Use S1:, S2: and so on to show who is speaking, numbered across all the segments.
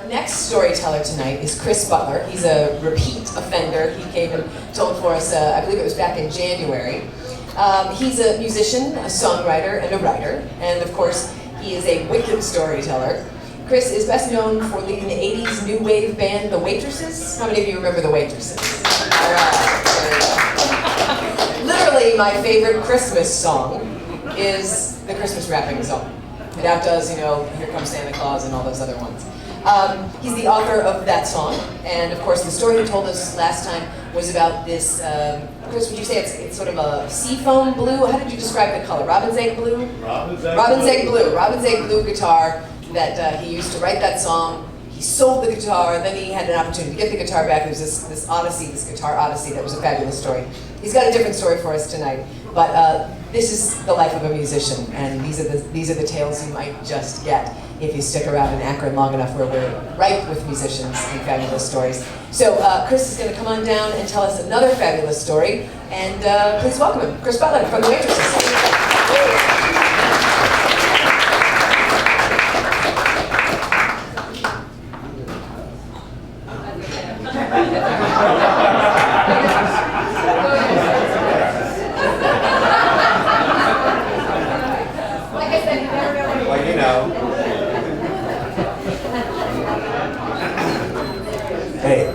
S1: Our next storyteller tonight is Chris Butler. He's a repeat offender. He came and told for us, I believe it was back in January. He's a musician, a songwriter, and a writer. And of course, he is a wicked storyteller. Chris is best known for leading the 80s new wave band, the Waitresses. How many of you remember the Waitresses? All right, there we go. Literally, my favorite Christmas song is the Christmas wrapping song. It outdoes, you know, Here Comes Santa Claus and all those other ones. He's the author of that song, and of course the story he told us last time was about this, Chris, would you say it's sort of a seafoam blue? How did you describe the color? Robin's egg blue? Robin's egg blue. Robin's egg blue guitar that he used to write that song. He sold the guitar, then he had an opportunity to get the guitar back. There's this odyssey, this guitar odyssey that was a fabulous story. He's got a different story for us tonight, but this is the life of a musician, and these are the tales you might just get if you stick around in Akron long enough, where we're ripe with musicians and fabulous stories. So Chris is going to come on down and tell us another fabulous story, and please welcome him, Chris Butler from the Waitresses.
S2: Hey.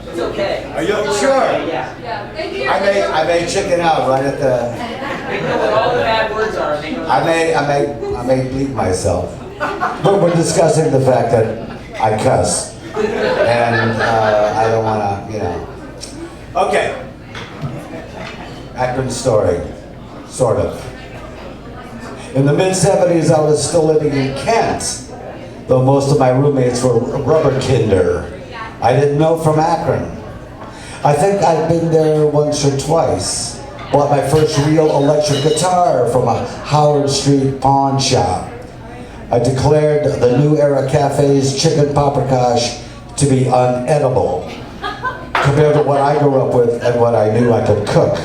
S3: It's okay.
S2: Are you sure?
S3: Yeah.
S1: Thank you.
S2: I may chicken out right at the.
S3: They know what all the bad words are.
S2: I may bleep myself. But we're discussing the fact that I cuss, and I don't want to, you know. Okay. Akron story, sort of. In the mid-'70s, I was still living in Kent, though most of my roommates were rubber kinder. I didn't know from Akron. I think I'd been there once or twice. Bought my first real electric guitar from a Howard Street pawn shop. I declared the New Era Cafe's chicken paprikash to be unedible, compared to what I grew up with and what I knew I could cook.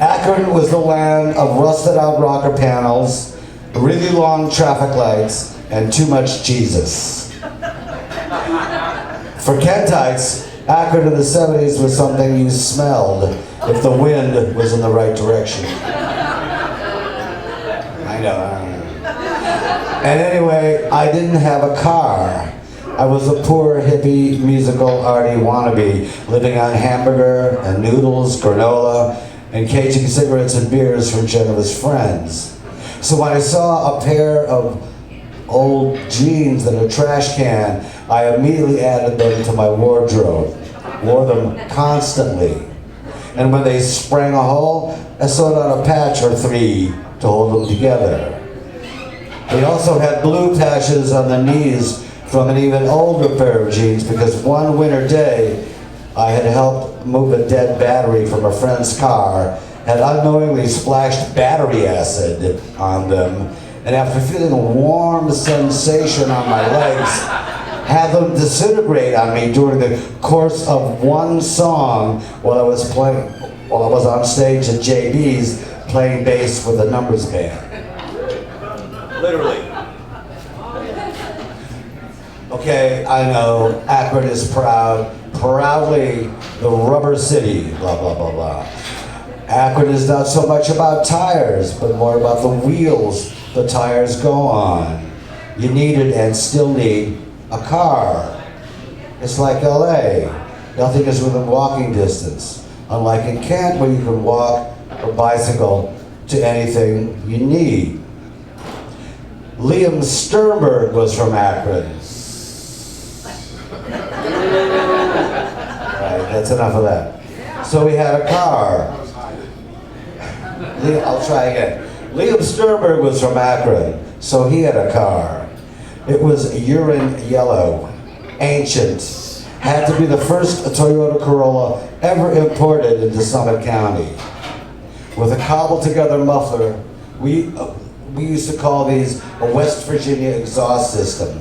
S2: Akron was the land of rusted out rocker panels, really long traffic lights, and too much Jesus. For Kentites, Akron in the 70s was something you smelled if the wind was in the right direction. I know. And anyway, I didn't have a car. I was a poor hippie musical arty wannabe, living on hamburger and noodles, granola, and caging cigarettes and beers from generous friends. So when I saw a pair of old jeans in a trash can, I immediately added them to my wardrobe, wore them constantly. And when they sprang a hole, I sewed on a patch or three to hold them together. They also had blue patches on the knees from an even older pair of jeans, because one winter day, I had helped move a dead battery from a friend's car, had unknowingly splashed battery acid on them, and after feeling a warm sensation on my legs, had them disintegrate on me during the course of one song while I was on stage at JB's playing bass with a numbers band. Literally. Okay, I know, Akron is proudly the rubber city, blah, blah, blah, blah. Akron is not so much about tires, but more about the wheels the tires go on. You needed and still need a car. It's like LA. Nothing is within walking distance. Unlike in Kent, where you can walk or bicycle to anything you need. Liam Sternberg was from Akron. That's enough of that. So we had a car. I'll try again. Liam Sternberg was from Akron, so he had a car. It was urine yellow, ancient, had to be the first Toyota Corolla ever imported into Summit County. With a cobbled together muffler, we used to call these a West Virginia exhaust system.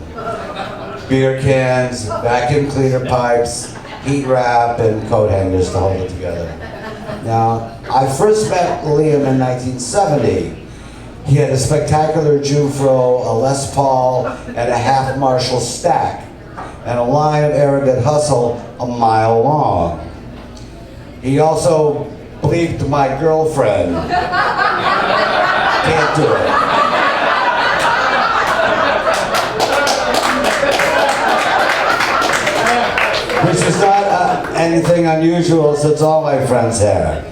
S2: Beer cans, vacuum cleaner pipes, heat wrap, and coat hangers to hold it together. Now, I first met Liam in 1970. He had a spectacular Jufro, a Les Paul, and a half Marshall stack, and a line of arrogant hustle a mile long. He also bleeped my girlfriend. Can't do it. Which is not anything unusual since all my friends had.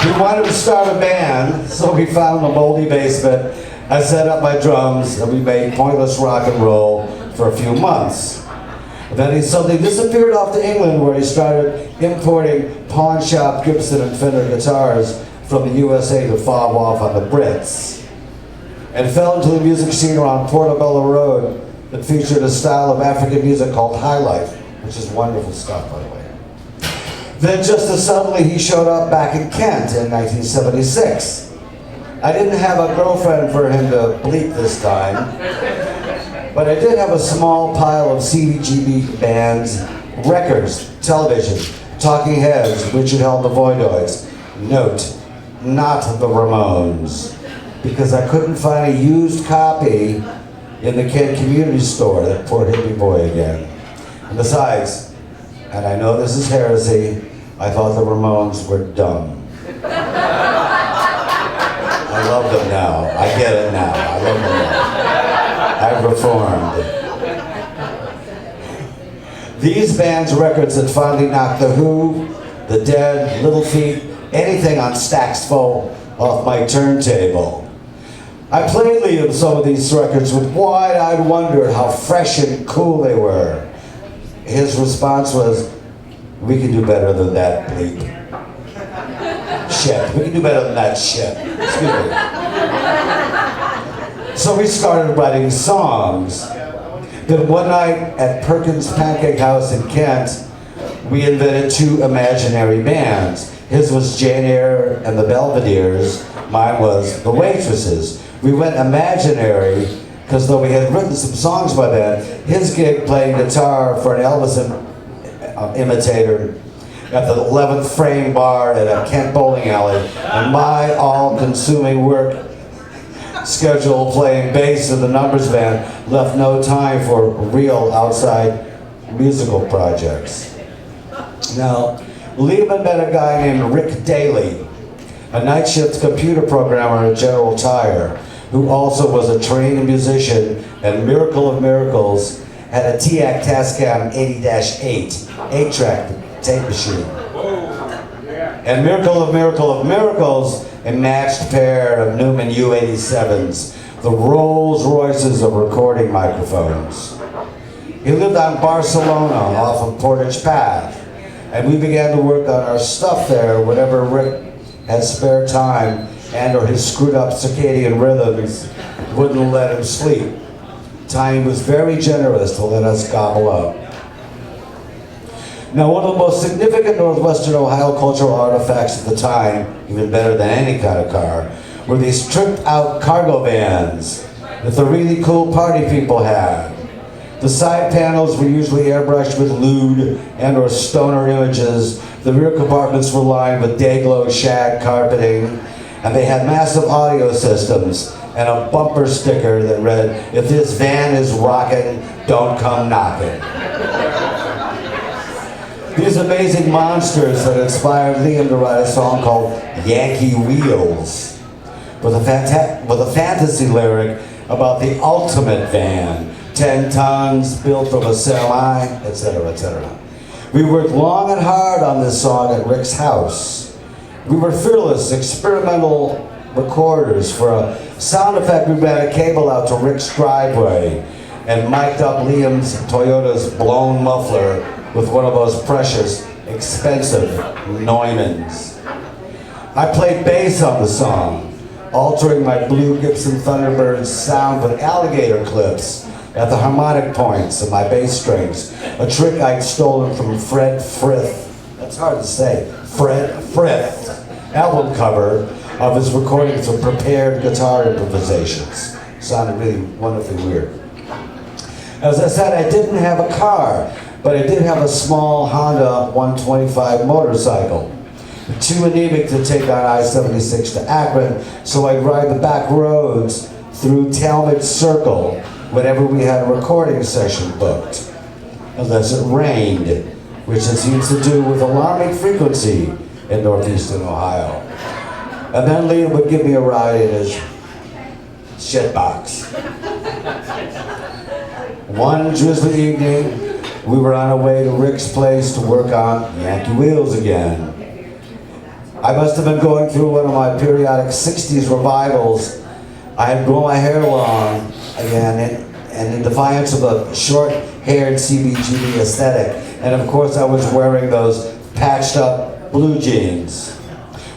S2: We wanted to start a band, so we found a moldy basement. I set up my drums, and we made pointless rock and roll for a few months. Then he suddenly disappeared off to England, where he started importing pawn shop Gibson and Fender guitars from the USA to fob off on the Brits, and fell into the music scene around Portobello Road that featured a style of African music called highlife, which is wonderful stuff, by the way. Then just as suddenly he showed up back in Kent in 1976. I didn't have a girlfriend for him to bleep this time, but I did have a small pile of CBGB bands, records, television, Talking Heads, Richard Hell and the Voidoids. Note, not the Ramones, because I couldn't find a used copy in the Kent Community Store, that poor hippie boy again. And besides, and I know this is heresy, I thought the Ramones were dumb. I love them now. I get it now. I love them now. I've reformed. These bands' records had finally knocked The Who, The Dead, Little Feat, anything on stacks full off my turntable. I played Liam some of these records with wide-eyed wonder at how fresh and cool they were. His response was, "We can do better than that, bleep. Shit, we can do better than that shit." Excuse me. So we started writing songs. Then one night at Perkins Pancake House in Kent, we invented two imaginary bands. His was Jane Eyre and the Belvederes. Mine was the Waitresses. We went imaginary because though we had written some songs by then, his gig playing guitar for an Elvis imitator at the 11th Frame Bar at a Kent bowling alley, and my all-consuming work schedule playing bass in the numbers band left no time for real outside musical projects. Now, Liam met a guy named Rick Daly, a night shift computer programmer at General Tire, who also was a trained musician and miracle of miracles, had a TIAC Tascam 80-8 8-track tape machine. And miracle of miracles, a matched pair of Newman U87s, the Rolls Royces of recording microphones. He lived on Barcelona off of Portage Path, and we began to work on our stuff there whenever Rick had spare time and or his screwed up circadian rhythms wouldn't let him sleep. Time was very generous to let us gobble up. Now, one of the most significant Northwestern Ohio cultural artifacts at the time, even better than any kind of car, were these tripped out cargo vans that the really cool party people had. The side panels were usually airbrushed with lewd and or stoner images. The rear compartments were lined with day-glow shag carpeting, and they had massive audio systems and a bumper sticker that read, "If this van is rockin', don't come knockin'." These amazing monsters that inspired Liam to write a song called Yankee Wheels, with a fantasy lyric about the ultimate van, 10 tons, built from a semi, etc., etc. We worked long and hard on this song at Rick's house. We were fearless, experimental recorders. For a sound effect, we ran a cable out to Rick's driveway and mic'd up Liam's Toyota's blown muffler with one of those precious, expensive Neumanns. I played bass on the song, altering my blue Gibson Thunderbird sound with alligator clips at the harmonic points of my bass strings, a trick I'd stolen from Fred Frith, that's hard to say, Fred Frith, album cover of his recordings of prepared guitar improvisations. Sounded really wonderfully weird. As I said, I didn't have a car, but I did have a small Honda 125 motorcycle. too anemic to take on I-76 to Akron, so I'd ride the back roads through Talmadge Circle whenever we had a recording session booked, unless it rained, which it seems to do with alarming frequency in northeastern Ohio. And then Liam would give me a ride in his shitbox. One drizzly evening, we were on our way to Rick's place to work on Yankee Wheels again. I must have been going through one of my periodic 60s revivals. I had grown my hair long again, and in defiance of a short-haired CBGB aesthetic, and of course I was wearing those patched-up blue jeans.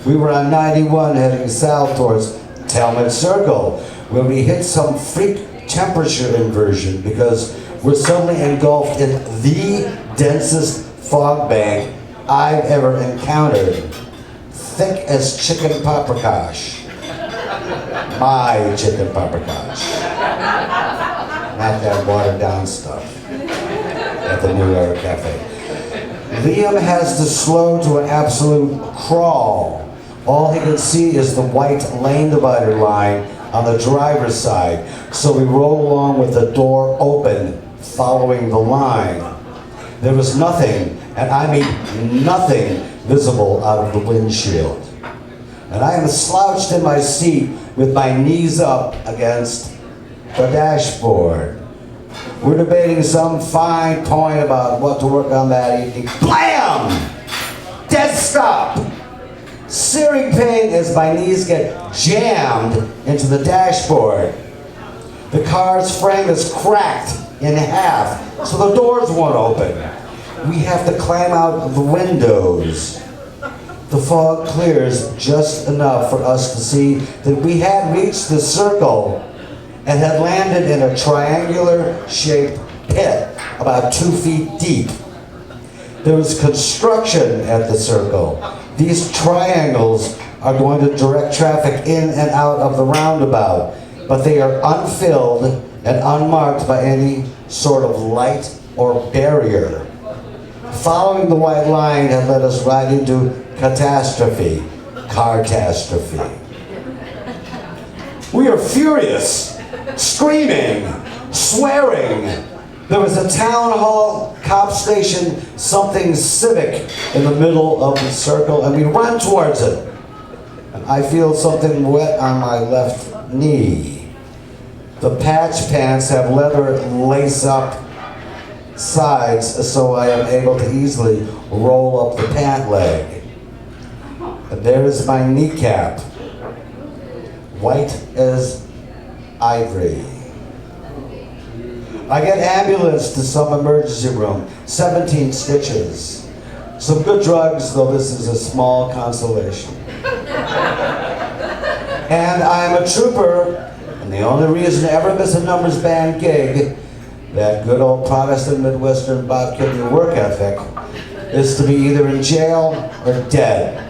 S2: We were on 91 heading south towards Talmadge Circle when we hit some freak temperature inversion because we're suddenly engulfed in the densest fog bank I've ever encountered. Thick as chicken paprikash. My chicken paprikash. Not that watered down stuff at the New Era Cafe. Liam has to slow to an absolute crawl. All he can see is the white lane divider line on the driver's side, so we roll along with the door open, following the line. There was nothing, and I mean nothing, visible out of the windshield. And I am slouched in my seat with my knees up against the dashboard. We're debating some fine point about what to work on that evening. Blam! Dead stop! Searing pain as my knees get jammed into the dashboard. The car's frame is cracked in half, so the doors won't open. We have to climb out the windows. The fog clears just enough for us to see that we had reached the circle and had landed in a triangular-shaped pit about 2 feet deep. There was construction at the circle. These triangles are going to direct traffic in and out of the roundabout, but they are unfilled and unmarked by any sort of light or barrier. Following the white line had led us right into catastrophe, car-tastrophe. We are furious, screaming, swearing. There was a town hall, cop station, something civic in the middle of the circle, and we run towards it. And I feel something wet on my left knee. The patch pants have leather lace-up sides, so I am able to easily roll up the pant leg. And there is my kneecap, white as ivory. I get ambulance to some emergency room, 17 stitches. Some good drugs, though this is a small consolation. And I'm a trooper, and the only reason to ever miss a numbers band gig, that good old Protestant Midwestern Bob Kidney work ethic, is to be either in jail or dead.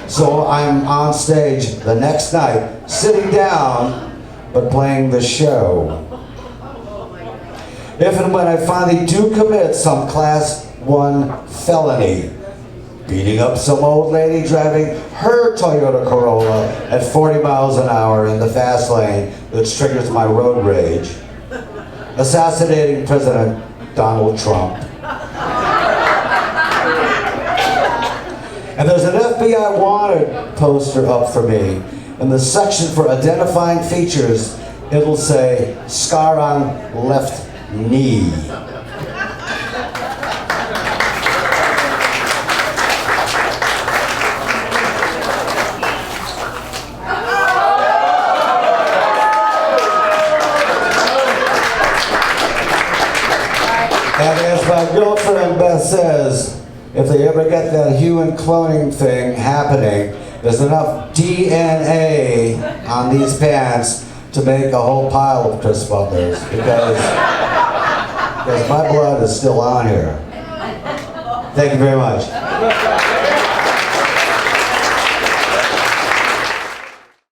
S2: So I'm on stage the next night, sitting down, but playing the show. If and when I finally do commit some Class 1 felony, beating up some old lady driving her Toyota Corolla at 40 miles an hour in the fast lane, which triggers my road rage, assassinating President Donald Trump. And there's an FBI wanted poster up for me. In the section for identifying features, it'll say, scar on left knee. And as my girlfriend Beth says, if they ever get that human cloning thing happening, there's enough DNA on these pants to make a whole pile of Chris Butlers, because my blood is still on here. Thank you very much.